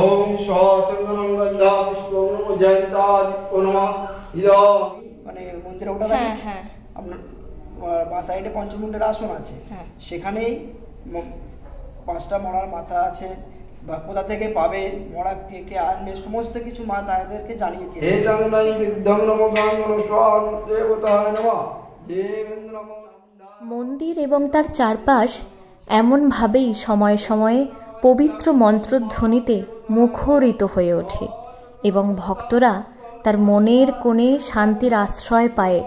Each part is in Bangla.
ওম সচন্দনং গন্ধা পুষ্পং জয়ন্তাদিত্য নমঃ ইদা মানে মন্দিরে ওঠা থাকে। হ্যাঁ আপনার বাঁ সাইডে পঞ্চমুণ্ডের আসন আছে, সেখানেই 5টা মরার মাথা আছে, বা কোথা থেকে পাবে, মরা কে কে আনবে, সমস্ত কিছু মা তাদেরকে জানিয়ে দিয়েছে। হে জগন্নাথ বিদ্যং নমঃ গাঙ্গনস্বান দেবতায় নমঃ দেবেন্দ্র নমঃ। মন্দির এবং তার চারপাশ এমনভাবেই সময়ে সময়ে পবিত্র মন্ত্রধ্বনিতে মুখরিত হয়ে ওঠে এবং ভক্তরা তার মনের কোণে শান্তির আশ্রয় পায়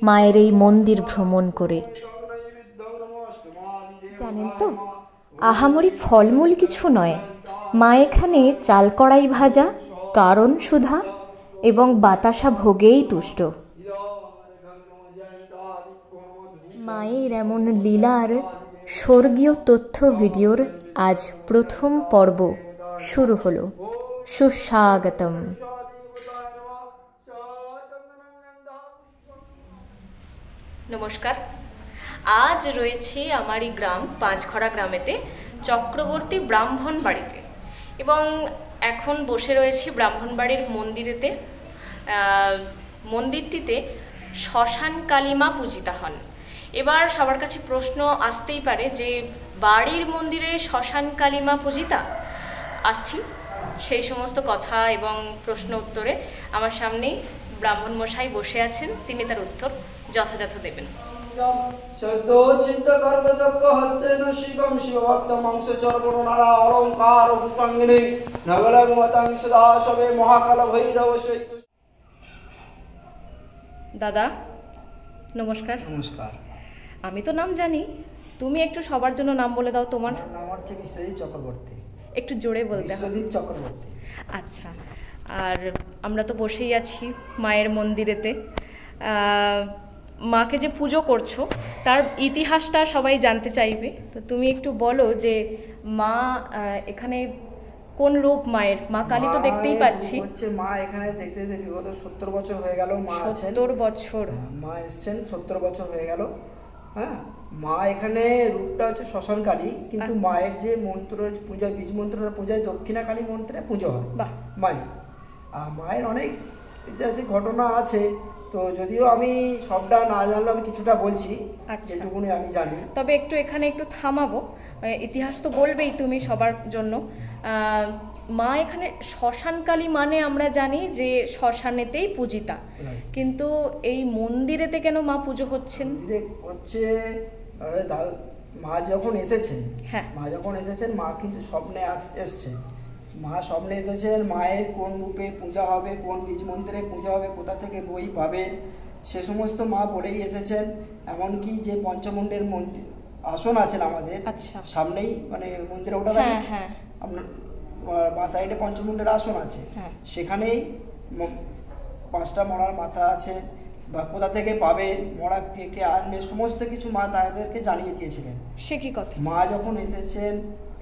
মায়ের এই মন্দির ভ্রমণ করে। জানেন তো, আহামরি ফলমূল কিছু নয়, মা এখানে চাল কড়াই ভাজা, কারণ সুধা এবং বাতাসা ভোগেই তুষ্ট। মায়ের এমন লীলার স্বর্গীয় তথ্য ভিডিওর আজ প্রথম পর্ব শুরু হলো। সুস্বাগতম। নমস্কার, আজ রয়েছি আমারই গ্রাম পাঁচঘড়া গ্রামেতে চক্রবর্তী ব্রাহ্মণ বাড়িতে, এবং এখন বসে রয়েছি ব্রাহ্মণবাড়ির মন্দিরেতে। মন্দিরটিতে শ্মশান কালী মা পূজিতা হন। এবার সবার কাছে প্রশ্ন আসতেই পারে যে বাড়ির মন্দিরে শ্মশান কালী মা পূজিতা? আসছি সেই সমস্ত কথা এবং প্রশ্ন উত্তরে। আমার সামনেই ব্রাহ্মণ মশাই বসে আছেন, তিনি তার উত্তর যথাযথ দেবেন। দাদা নমস্কার। নমস্কার। আমি তো নাম জানি, তুমি একটু সবার জন্য নাম বলে দাও। তোমার নাম হচ্ছে বিশ্বজিৎ চক্রবর্তী। একটু জোরে বলতে হবে। বিশ্বজিৎ চক্রবর্তী। আচ্ছা, আর আমরা তো বসেই আছি মায়ের মন্দিরেতে। মাকে যে পুজো করছো তার ইতিহাসটা সবাই জানতে চাইবে, তো তুমি একটু বলো যে মা এখানে কোন রূপ মায়ের? মা কালী তো দেখতেই পাচ্ছি। হচ্ছে মা এখানে দেখতে দেখতে বিগত 70 বছর হয়ে গেল মা আছেন। 70 বছর মা এসেছেন, 70 বছর হয়ে গেল। হ্যাঁ, মা এখানে রূপটা হচ্ছে শ্মশান কালী, কিন্তু মায়ের যে মন্ত্রের পূজা, বীজ মন্ত্রের পূজায় দক্ষিণা কালী মন্ত্রে পুজো হয় মায়ের। আর মায়ের অনেক ঐতিহাসিক ঘটনা আছে, তো যদিও আমি সবটা না জানলে আমি কিছুটা বলছি, যেটুকুনি আমি জানি। তবে একটু এখানে একটু থামাবো, ইতিহাস তো বলবেই তুমি সবার জন্য। মা এখানে শ্মশান কালী মানে আমরা জানি যে শ্মশানেতেই পূজিতা, কিন্তু এই মন্দিরেতে কেন মা পুজো হচ্ছেন? হচ্ছে মা যখন এসেছেন, মা কিন্তু স্বপ্নে এসছেন। মা স্বপ্নে এসেছেন, মায়ের কোন রূপে পূজা হবে, কোন বীজ মন্ত্রে পূজা হবে, কোথা থেকে বই পাবে, সে সমস্ত মা বলেই এসেছেন। এমনকি যে পঞ্চমুণ্ডের মন্দির আসন আছেন আমাদের সামনেই, মানে মন্দিরে ওঠা থাকে, আপনার বাঁ সাইডে পঞ্চমুণ্ডের আসন আছে, সেখানেই 5টা মরার মাথা আছে, বা কোথা থেকে পাবে, মরা কে কে আনবে, সমস্ত কিছু মা তাদেরকে জানিয়ে দিয়েছিলেন। সে কি কথা? মা যখন এসেছেন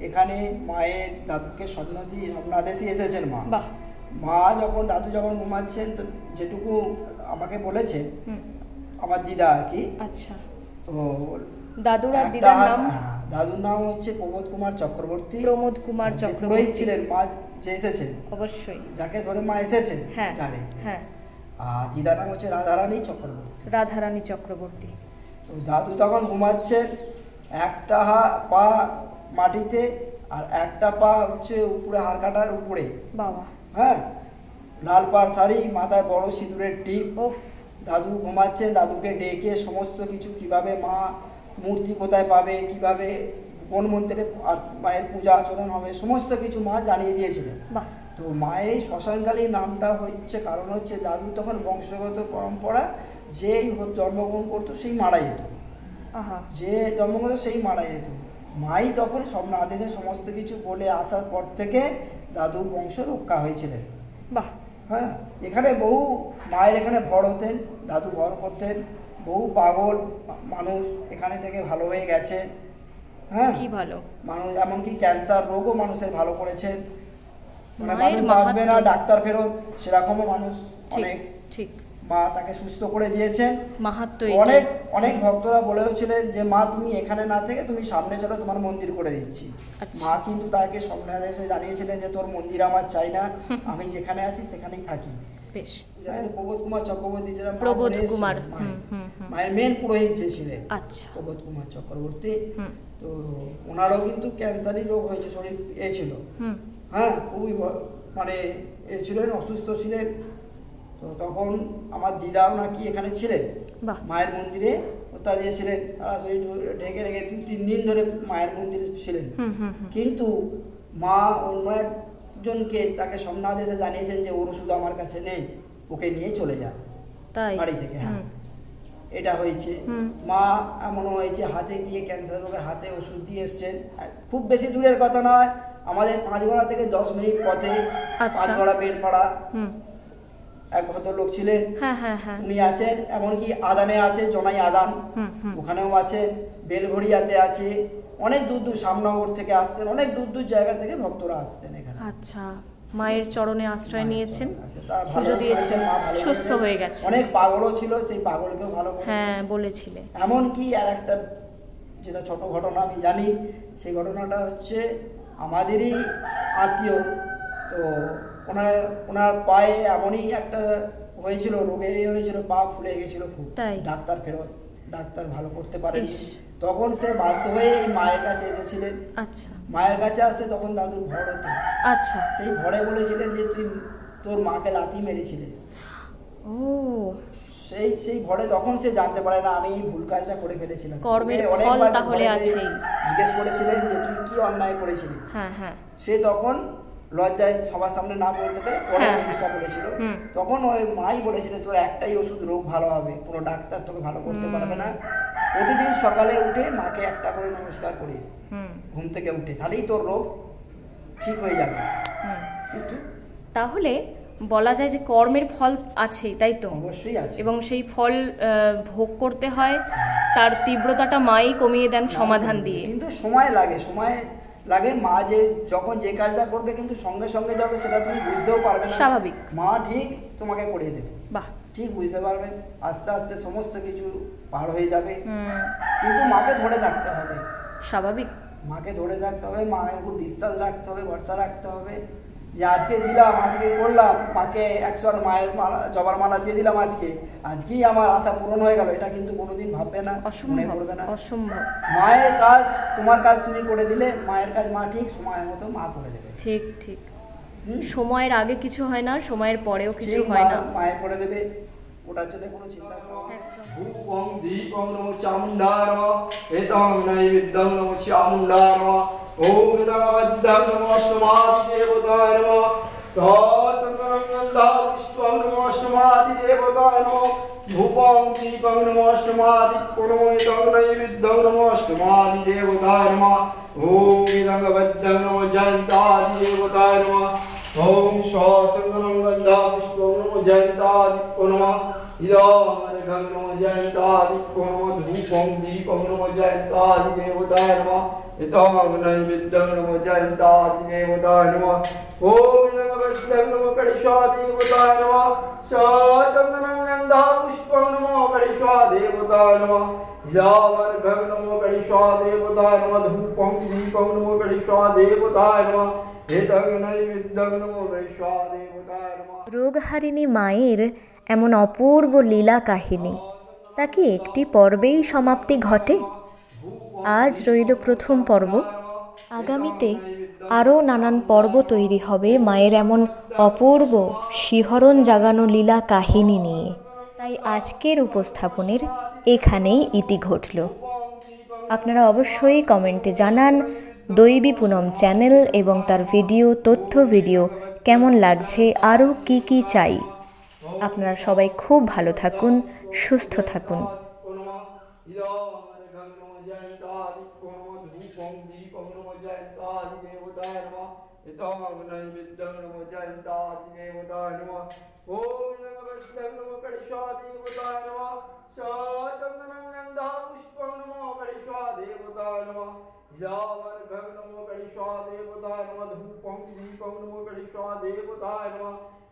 এখানে, মায়ের দাদুকে স্বপ্নাদেশে এসেছেন মা যখন দাদু যখন ঘুমাচ্ছেন, তো যেটুকু আমাকে বলেছেন আমার দিদা আর কি। আচ্ছা, তো দাদুর আর দিদার নাম? দাদুর নাম হচ্ছে প্রমোদ কুমার চক্রবর্তী। প্রমোদ কুমার চক্রবর্তী ছিলেন মা যে এসেছেন, অবশ্যই যাকে ধরে মা এসেছেন জানে। হ্যাঁ, আর দিদার নাম হচ্ছে রাধারানী চক্রবর্তী। রাধারানী চক্রবর্তী। তো দাদু তখন ঘুমাচ্ছেন, একটা পা মাটিতে আর একটা পা হচ্ছে উপরে হাড়কাটার উপরে। বাবা। হ্যাঁ, লাল পাড় শাড়ি, মাথায় বড় সিঁদুরের টিপ। দাদু ঘুমাচ্ছেন, দাদুকে ডেকে সমস্ত কিছু, কিভাবে মা মূর্তি কোথায় পাবে, কিভাবে কোন মন্ত্রে মায়ের পূজা আচরণ হবে, সমস্ত কিছু মা জানিয়ে দিয়েছিলেন। তো মায়ের এই শ্মশানকালীর নামটা হচ্ছে কারণ হচ্ছে দাদু তখন বংশগত পরম্পরা, যেই জন্মগ্রহণ করতো সেই মারা যেত, যে জন্মগ্রহণ সেই মারা যেত। মাই তখন স্বপ্ন আদেশে সমস্ত কিছু বলে আসার পর থেকে দাদুর বংশ রক্ষা হয়েছিলেন। হ্যাঁ, এখানে বহু মায়ের এখানে ভর হতেন, দাদু ভর করতেন, বহু পাগল মানুষ এখানে থেকে ভালো হয়ে গেছে। হ্যাঁ, কি ভালো মানুষ, এমনকি ক্যান্সার রোগও মানুষের ভালো করেছেন। মানে মানুষ বাঁচবে না, ডাক্তার ফেরত, সেরকমও মানুষ অনেক মা তাকে সুস্থ করে দিয়েছেন। মাহাত্ম্য অনেক অনেক ভক্তরা বলেও ছিলেন যে মা তুমি এখানে না থেকে তুমি সামনে চলো, তোমার মন্দির করে দিচ্ছি। মা কিন্তু তাকে স্বপ্নে এসে জানিয়েছিলেন যে তোর মন্দির আমার চাই না, আমি যেখানে আছি সেখানেই থাকি। বেশ। প্রবোধ কুমার চক্রবর্তী যেটা প্রবোধ কুমার মায়ের মেন পুরোহিত যে ছিলেন, আচ্ছা, প্রবোধ কুমার চক্রবর্তী, তো ওনারও কিন্তু ক্যান্সারি রোগ হয়েছে, শরীর ছিল, হ্যাঁ খুবই মানে ছিলেন, অসুস্থ ছিলেন। তো তখন আমার দিদাও নাকি এখানে ছিলেন মায়ের মন্দিরে, ওটা দিয়েছিলেন সারা শরীর ঢেকে রেখে 2-3 দিন ধরে মায়ের মন্দিরে ছিলেন। কিন্তু মা অন্য একজনকে তাকে স্বপ্নাদেশে জানিয়েছেন যে ওর ওষুধ আমার কাছে নেই, ওকে নিয়ে চলে যান বাড়ি থেকে। হ্যাঁ এটা হয়েছে। মা এমনও হয়েছে হাতে গিয়ে ক্যান্সার রোগের হাতে ওষুধ দিয়ে এসছেন, খুব বেশি দূরের কথা নয়, আমাদের 5 ঘোড়া থেকে 10 মিনিট পথে 5 ঘোড়া বেড়পাড়া এক ভদ্রলোক ছিলেন, উনি আছেন। এমনকি আদানে আছে, জনাই আদান, ওখানেও আছেন, বেলঘড়িয়াতে আছে। অনেক দূর দূর শ্যামনগর থেকে আসতেন, অনেক দূর দূর জায়গা থেকে ভক্তরা আসতেন এখানে। আচ্ছা, মায়ের চরণে আশ্রয় নিয়েছেন, পুজো দিয়েছেন, সুস্থ হয়ে গেছে। অনেক পাগলও ছিল, সেই পাগলকেও ভালো করেছেন। হ্যাঁ বলেছিলেন। এমনকি আর একটা যেটা ছোট ঘটনা আমি জানি, সেই ঘটনাটা হচ্ছে আমাদেরই আত্মীয়, তো ওনার পায়ে এমনই একটা হয়েছিল, রোগে হয়েছিল, পা ফুলে গেছিল খুব, ডাক্তার ফেরত, ডাক্তার ভালো করতে পারেনি। তখন সে বাধ্য হয়ে মায়ের কাছে এসেছিলেন। আচ্ছা, মায়ের কাছে আসতে তখন দাদুর ভর হতো। আচ্ছা, সেই ভরে বলেছিলেন যে তুই তোর মাকে লাথি মেরেছিলিস। ও সেই ভরে তখন সে জানতে পারে না আমি এই ভুল কাজটা করে ফেলেছিলাম। অনেকবার তাহলে আছে জিজ্ঞেস করেছিলেন যে তুই কি অন্যায় করেছিলিস। হ্যাঁ, সে তখন লজ্জায় সবার সামনে না বলতে পেরে অনেক চিকিৎসা করেছিল। তখন ওই মাই বলেছিল তোর একটাই ওষুধ, রোগ ভালো হবে, কোনো ডাক্তার তোকে ভালো করতে পারবে না। প্রতিদিন সকালে উঠে মাকে একটা করে নমস্কার করিস ঘুম থেকে উঠে, তাহলেই তোর রোগ ঠিক হয়ে যাবে। তাহলে বলা যায় যে কর্মের ফল আছে, তাই তো? অবশ্যই আছে, এবং সেই ফল ভোগ করতে হয়, তার তীব্রতাটা মাই কমিয়ে দেন সমাধান দিয়ে। কিন্তু সময় লাগে মা যে যখন যে কাজটা করবে কিন্তু সঙ্গে সঙ্গে যাবে সেটা তুমি বুঝতেও পারবে না, স্বাভাবিক। মা ঠিক তোমাকে করিয়ে দেবে, বাহ, ঠিক বুঝতে পারবে, আস্তে আস্তে সমস্ত কিছু পার হয়ে যাবে। কিন্তু মাকে ধরে থাকতে হবে, স্বাভাবিক, মাকে ধরে থাকতে হবে, মায়ের উপর বিশ্বাস রাখতে হবে, ভরসা রাখতে হবে যে আজকে দিলাম, আজকে করলাম, মাকে 100 মায়ের মালা, জবার মালা দিয়ে দিলাম, আজকেই আমার আশা পূরণ হয়ে গেল, এটা কিন্তু কোনোদিন ভাববে না, মনে করবে না। অসম্ভব। মায়ের কাজ, তোমার কাজ তুমি করে দিলে, মায়ের কাজ মা ঠিক সময় মতো মা করে দেবে। ঠিক ঠিক, সময়ের আগে কিছু হয় না, সময়ের পরেও কিছু হয় না, মায়ে করে দেবে, ওটার জন্য কোনো চিন্তা করো না। ভূপং দীপং নমো চামুণ্ডায় এতং নৈবেদ্যং নমো চামুণ্ডায় ওম নমঃ নমো অষ্টমাদি দেবতায় নমঃ সচন্দনং গন্ধা পুষ্পং নমো অষ্টমাদি দেবতায় নমঃ ধূপং দীপং নমো অষ্টমাদি নমো এতং নৈবেদ্যং নমো অষ্টমাদি দেবতায় নমঃ ওম নমঃ নমো জয়ন্তাদি দেবতায় নমঃ ওম সচন্দনং গন্ধা পুষ্পং নমো জয়ন্তাদি নমঃ ইদং নমো জয়ন্তাদি নমঃ ধূপং দীপং নমো জয়ন্তাদি দেবতায় নমঃ এতং নৈবেদ্যং নমো জয়ন্তাদি দেবতায় নমঃ ওম নমঃ নমো গণেশা দেবতায় নমঃ সচন্দনং গন্ধা পুষ্পং নমো গণেশা দেবতায় নমঃ ইদং নমো গণেশা দেবতায় নমঃ ধূপং দীপং নমো গণেশা দেবতায় নমঃ এতং নৈবেদ্যং নমো গণেশা দেবতায় নমঃ। রোগহারিণী মায়ের এমন অপূর্ব লীলা কাহিনী, তা কি একটি পর্বেই সমাপ্তি ঘটে? আজ রইল প্রথম পর্ব, আগামীতে আরও নানান পর্ব তৈরি হবে মায়ের এমন অপূর্ব শিহরণ জাগানো লীলা কাহিনী নিয়ে। তাই আজকের উপস্থাপনের এখানেই ইতি ঘটল। আপনারা অবশ্যই কমেন্টে জানান দৈবী পুনম চ্যানেল এবং তার ভিডিও, তথ্য ভিডিও কেমন লাগছে, আরও কি কি চাই। আপনারা সবাই খুব ভালো থাকুন, সুস্থ থাকুন।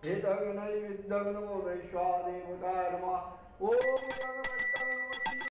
हितग्नैविद्यग्नमो वैश्वादेवताय नमः। ओम